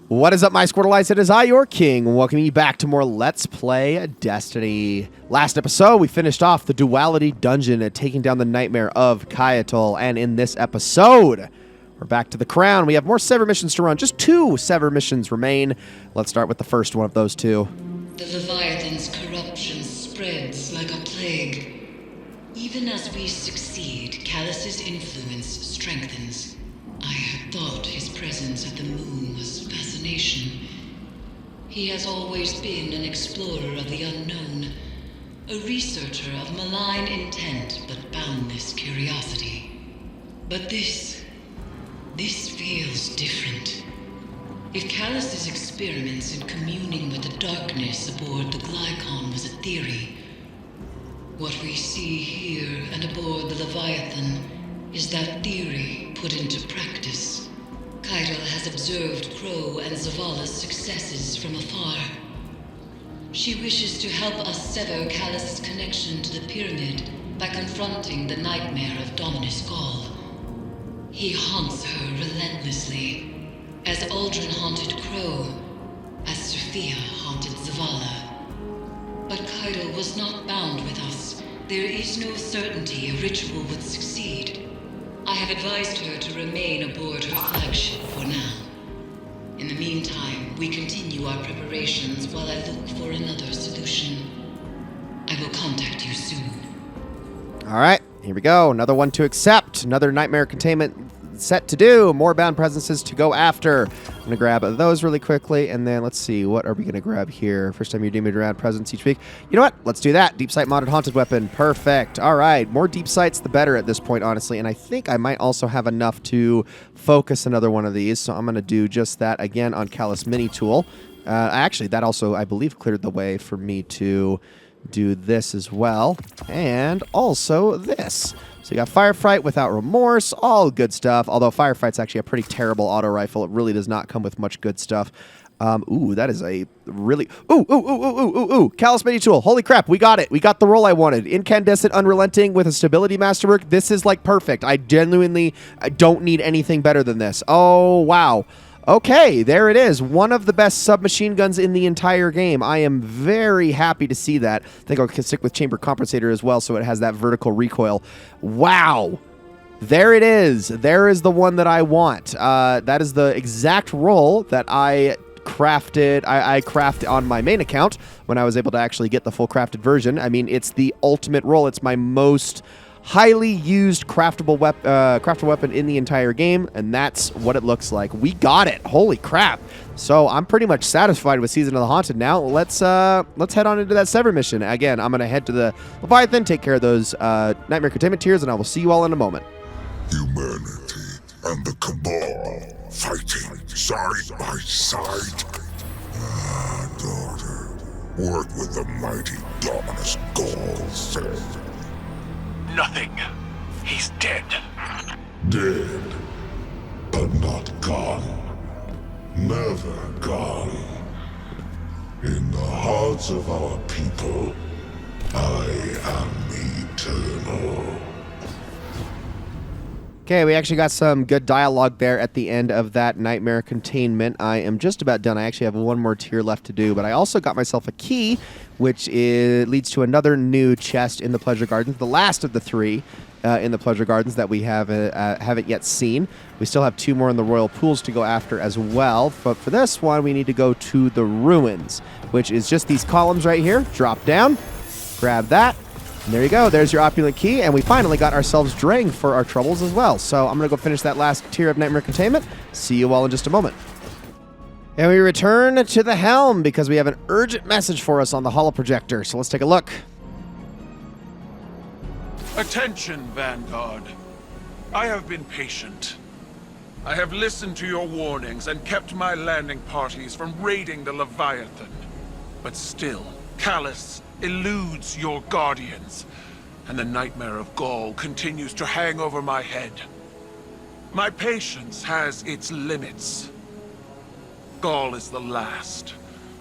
What is up, my Squirtleites? It is I, your king, welcoming you back to more Let's Play Destiny. Last episode, we finished off the Duality Dungeon and taking down the Nightmare of Caiatl. And in this episode, we're back to the Crown. We have more Sever missions to run. Just 2 Sever missions remain. Let's start with the first one of those 2. The Leviathan's corruption spreads like a plague. Even as we succeed, Callus's influence strengthens. I had thought his presence at the moon was fascination. He has always been an explorer of the unknown, a researcher of malign intent but boundless curiosity. But this feels different. If Callus's experiments in communing with the darkness aboard the Glykon was a theory, what we see here and aboard the Leviathan is that theory put into practice. Caiatl has observed Crow and Zavala's successes from afar. She wishes to help us sever Callus's connection to the pyramid by confronting the nightmare of Dominus Gaul. He haunts her relentlessly, as Aldrin haunted Crow, as Sophia haunted Zavala. But Caiatl was not bound with us. There is no certainty a ritual would succeed. I have advised her to remain aboard her flagship for now. In the meantime, we continue our preparations while I look for another solution. I will contact you soon. All right, here we go. Another one to accept. Another Nightmare containment set to do. More bound presences to go after. I'm going to grab those really quickly, and then let's see, what are we going to grab here? First time you're deemed around presence each week. You know what? Let's do that. Deep Sight modded haunted weapon. Perfect. All right. More deep sights, the better at this point, honestly, and I think I might also have enough to focus another one of these, so I'm going to do just that again on Callus Mini Tool. Actually, that also, I believe, cleared the way for me to do this as well, and also this. So you got Firefight without remorse, all good stuff, although Firefight's actually a pretty terrible auto rifle. It really does not come with much good stuff. Ooh, that is a really... Ooh. Callus Mini Tool. Holy crap, we got it. We got the roll I wanted. Incandescent Unrelenting with a Stability Masterwork. This is, like, perfect. I don't need anything better than this. Oh, wow. Okay, there it is. One of the best submachine guns in the entire game. I am very happy to see that. I think I'll stick with Chamber Compensator as well so it has that vertical recoil. Wow. There it is. There is the one that I want. That is the exact roll that I crafted. I crafted on my main account when I was able to actually get the full crafted version. I mean, it's the ultimate roll. It's my most highly used craftable weapon in the entire game, and that's what it looks like. We got it. Holy crap. So I'm pretty much satisfied with Season of the Haunted now. Let's head on into that Sever mission. Again, I'm going to head to the Leviathan, take care of those Nightmare Containment Tiers, and I will see you all in a moment. Humanity and the Cabal fighting side by side. Daughter, work with the mighty Dominus Gaul. Nothing. He's dead. Dead, but not gone. Never gone. In the hearts of our people, I am eternal. Okay, we actually got some good dialogue there at the end of that Nightmare Containment. I am just about done. I actually have one more tier left to do, but I also got myself a key, which leads to another new chest in the Pleasure Gardens, the last of the 3 in the Pleasure Gardens that we haven't yet seen. We still have 2 more in the Royal Pools to go after as well, but for this one, we need to go to the Ruins, which is just these columns right here. Drop down, grab that. And there you go. There's your opulent key, and we finally got ourselves Drang for our troubles as well. So I'm going to go finish that last tier of Nightmare Containment. See you all in just a moment. And we return to the helm because we have an urgent message for us on the holoprojector. So let's take a look. Attention, Vanguard. I have been patient. I have listened to your warnings and kept my landing parties from raiding the Leviathan. But still, Callus eludes your guardians, and the Nightmare of Gaul continues to hang over my head. My patience has its limits. Gaul is the last,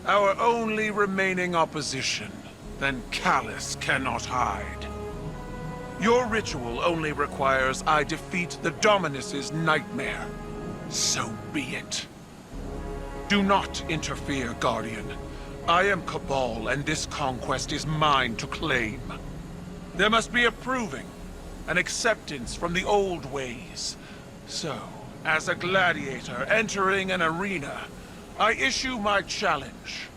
our only remaining opposition. Then Callus cannot hide. Your ritual only requires I defeat the Dominus's nightmare. So be it. Do not interfere, Guardian. I am Cabal, and this conquest is mine to claim. There must be a proving, an acceptance from the old ways. So, as a gladiator entering an arena, I issue my challenge.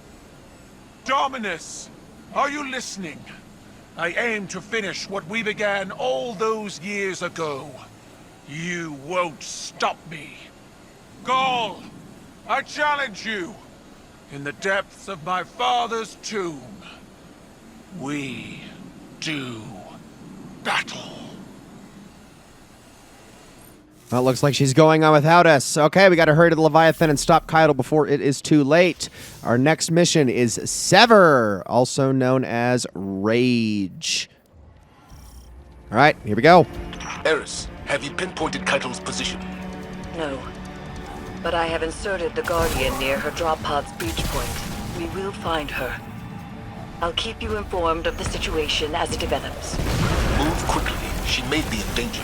Dominus, are you listening? I aim to finish what we began all those years ago. You won't stop me. Gaul, I challenge you. In the depths of my father's tomb, we do battle. Well, it looks like she's going on without us. Okay, we got to hurry to the Leviathan and stop Caiatl before it is too late. Our next mission is Sever, also known as Rage. All right, here we go. Eris, have you pinpointed Caiatl's position? No. But I have inserted the Guardian near her drop pod's breach point. We will find her. I'll keep you informed of the situation as it develops. Move quickly. She may be in danger.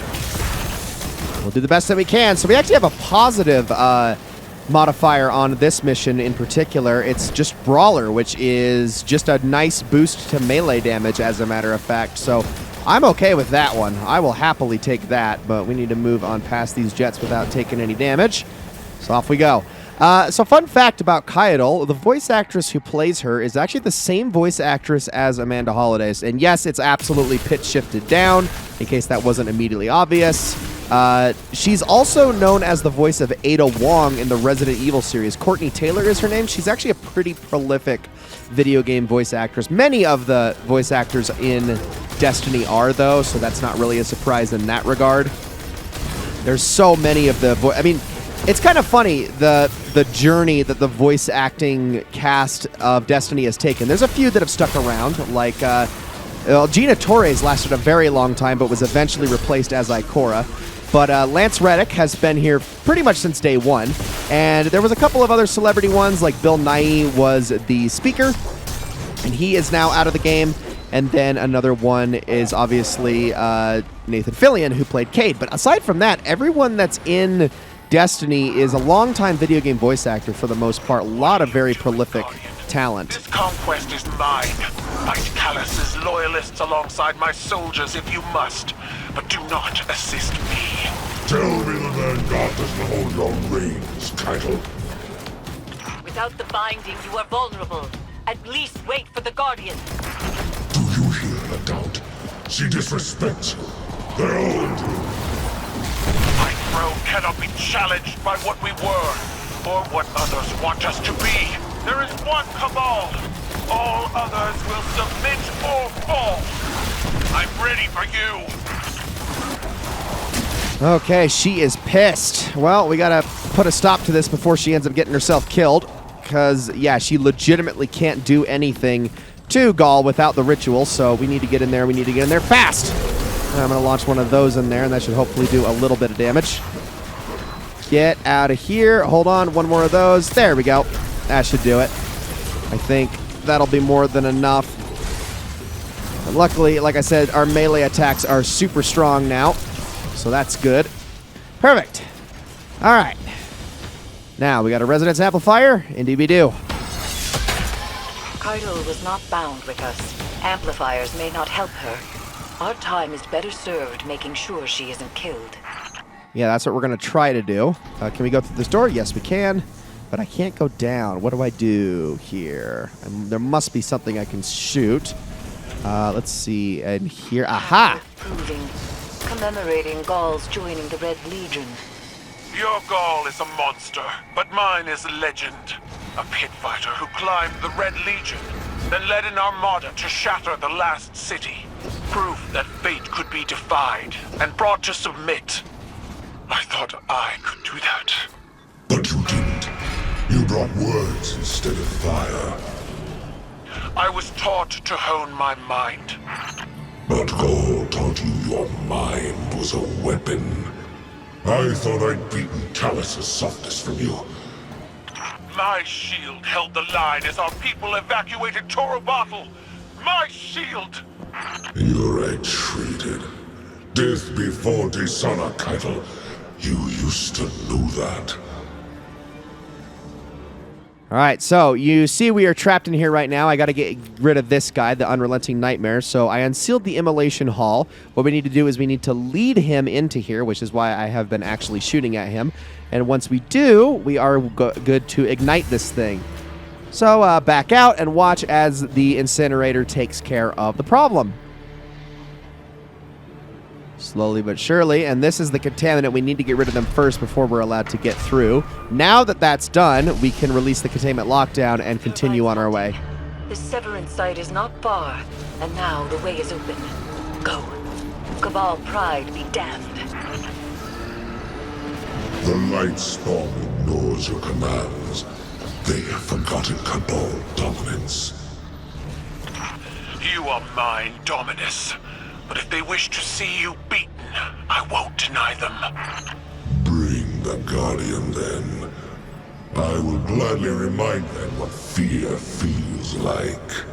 We'll do the best that we can. So we actually have a positive modifier on this mission in particular. It's just Brawler, which is just a nice boost to melee damage, as a matter of fact. So I'm okay with that one. I will happily take that, but we need to move on past these jets without taking any damage. So off we go. So fun fact about Caiatl, the voice actress who plays her is actually the same voice actress as Amanda Holliday. And yes, it's absolutely pitch shifted down, in case that wasn't immediately obvious. She's also known as the voice of Ada Wong in the Resident Evil series. Courtney Taylor is her name. She's actually a pretty prolific video game voice actress. Many of the voice actors in Destiny are, though, so that's not really a surprise in that regard. There's so many of the I mean, it's kind of funny, the journey that the voice acting cast of Destiny has taken. There's a few that have stuck around, like Gina Torres lasted a very long time, but was eventually replaced as Ikora. But Lance Reddick has been here pretty much since day one. And there was a couple of other celebrity ones, like Bill Nighy was the speaker, and he is now out of the game. And then another one is obviously Nathan Fillion, who played Cade. But aside from that, everyone that's in Destiny is a longtime video game voice actor for the most part. A lot of very prolific talent. This conquest is mine. Fight Callus's loyalists alongside my soldiers if you must, but do not assist me. Tell me the Vanguard doesn't hold your reins, Caiatl. Without the binding, you are vulnerable. At least wait for the Guardian. Do you hear her, Doubt? She disrespects you. Their own truth. My throne cannot be challenged by what we were, or what others want us to be. There is one Cabal. All others will submit or fall. I'm ready for you. Okay, she is pissed. Well, we gotta put a stop to this before she ends up getting herself killed. Because, yeah, she legitimately can't do anything to Gaul without the ritual, so we need to get in there. We need to get in there fast. I'm going to launch one of those in there, and that should hopefully do a little bit of damage. Get out of here. Hold on, one more of those. There we go. That should do it. I think that'll be more than enough. And luckily, like I said, our melee attacks are super strong now, so that's good. Perfect. All right. Now, we got a resonance amplifier. Indeed we do. Caiatl was not bound with us. Amplifiers may not help her. Our time is better served making sure she isn't killed. Yeah, that's what we're going to try to do. Can we go through this door? Yes, we can. But I can't go down. What do I do here? There must be something I can shoot. Let's see. And here. Aha! Proving. Commemorating Gaul's joining the Red Legion. Your Gaul is a monster, but mine is a legend. A pit fighter who climbed the Red Legion, then led an armada to shatter the last city. Proof that fate could be defied and brought to submit. I thought I could do that. But you didn't. You brought words instead of fire. I was taught to hone my mind. But Gaul taught you your mind was a weapon. I thought I'd beaten Callus's softness from you. My shield held the line as our people evacuated Torobatl. My shield! You retreated. Death before dishonor, Caiatl. You used to know that. All right, so you see we are trapped in here right now. I got to get rid of this guy, the Unrelenting Nightmare. So I unsealed the Immolation Hall. What we need to do is we need to lead him into here, which is why I have been actually shooting at him. And once we do, we are good to ignite this thing. So back out and watch as the incinerator takes care of the problem. Slowly but surely, and this is the contaminant. We need to get rid of them first before we're allowed to get through. Now that that's done, we can release the containment lockdown and continue on our way. The Severance site is not far, and now the way is open. Go. Cabal pride be damned. The Light Spawn ignores your commands. They have forgotten Cabal dominance. You are mine, Dominus. But if they wish to see you beaten, I won't deny them. Bring the Guardian then. I will gladly remind them what fear feels like.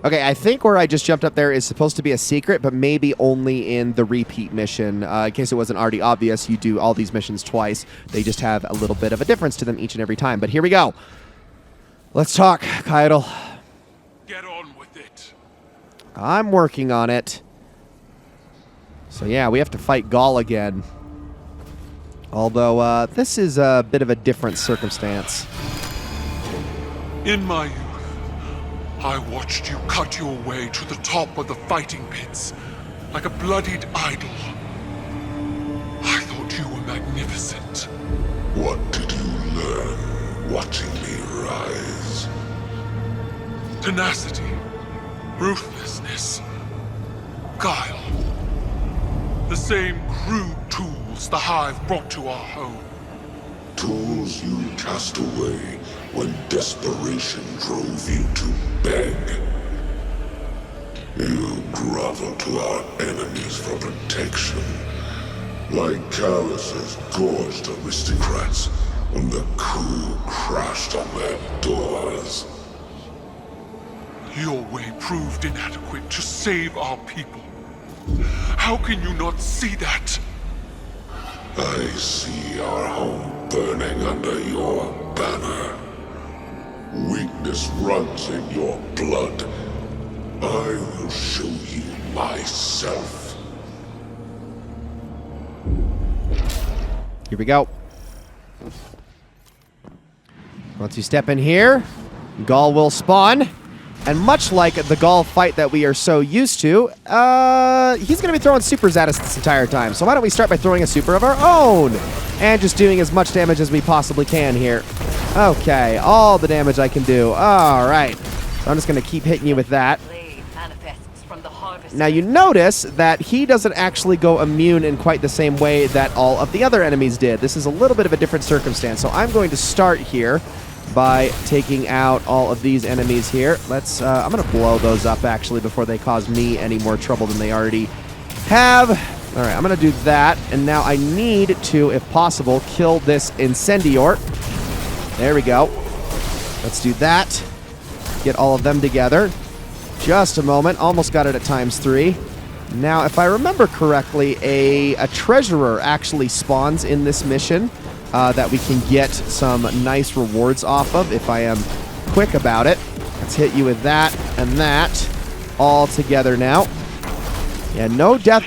Okay, I think where I just jumped up there is supposed to be a secret, but maybe only in the repeat mission. In case it wasn't already obvious, you do all these missions twice. They just have a little bit of a difference to them each and every time. But here we go. Let's talk, Caiatl. Get on with it. I'm working on it. So yeah, we have to fight Gaul again. Although, this is a bit of a different circumstance. In my youth, I watched you cut your way to the top of the fighting pits, like a bloodied idol. I thought you were magnificent. What did you learn watching me rise? Tenacity, ruthlessness, guile. The same crude tools the Hive brought to our home. Tools you cast away when desperation drove you to beg. You grovel to our enemies for protection, like Callus's gorged aristocrats when the coup crashed on their doors. Your way proved inadequate to save our people. How can you not see that? I see our home burning under your banner. Weakness runs in your blood. I will show you myself. Here we go. Once you step in here, Gaul will spawn. And much like the Gaul fight that we are so used to, he's going to be throwing supers at us this entire time. So why don't we start by throwing a super of our own? And just doing as much damage as we possibly can here. Okay, all the damage I can do. All right. So I'm just going to keep hitting you with that. Now you notice that he doesn't actually go immune in quite the same way that all of the other enemies did. This is a little bit of a different circumstance. So I'm going to start here by taking out all of these enemies here. Let's, I'm going to blow those up, actually, before they cause me any more trouble than they already have. All right, I'm going to do that. And now I need to, if possible, kill this Incendior. There we go. Let's do that. Get all of them together. Just a moment. Almost got it at ×3. Now, if I remember correctly, a treasurer actually spawns in this mission. That we can get some nice rewards off of if I am quick about it. Let's hit you with that and that all together now. Yeah, no death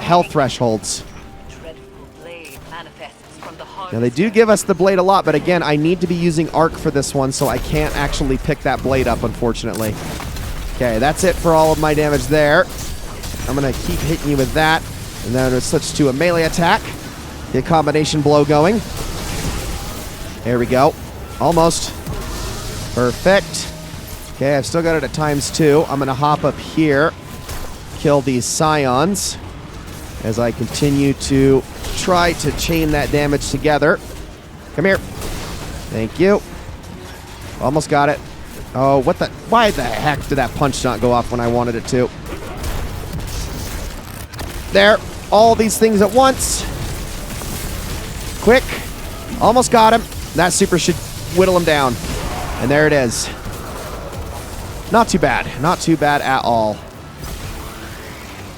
health thresholds. Now they do give us the blade a lot, but again, I need to be using arc for this one, so I can't actually pick that blade up, unfortunately. Okay, that's it for all of my damage there. I'm going to keep hitting you with that, and then I'm going to switch to a melee attack. Get a combination blow going. There we go. Almost. Perfect. Okay, I've still got it at ×2. I'm going to hop up here, kill these Scions, as I continue to try to chain that damage together. Come here. Thank you. Almost got it. Oh, what the? Why the heck did that punch not go off when I wanted it to? There. All these things at once. Quick. Almost got him. That super should whittle him down. And there it is. Not too bad. Not too bad at all.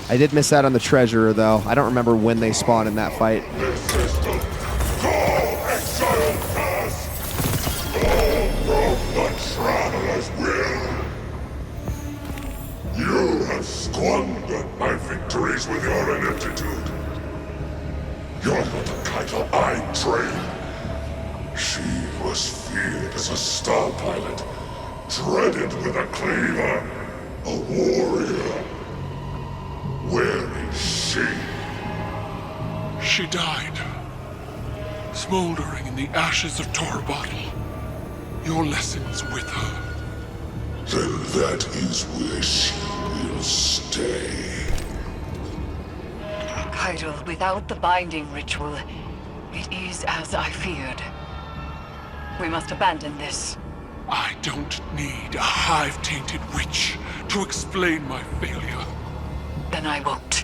I did miss out on the treasurer, though. I don't remember when they spawned in that fight. Resistance! Call exile pass! squandered my victories with your ineptitude. You're not the Caiatl I trained. She was feared as a star pilot, dreaded with a cleaver, a warrior. Where is she? She died, smoldering in the ashes of Torabottle. Your lessons with her. Then that is where she will stay. Caiatl, without the binding ritual, it is as I feared. We must abandon this. I don't need a hive-tainted witch to explain my failure. Then I won't.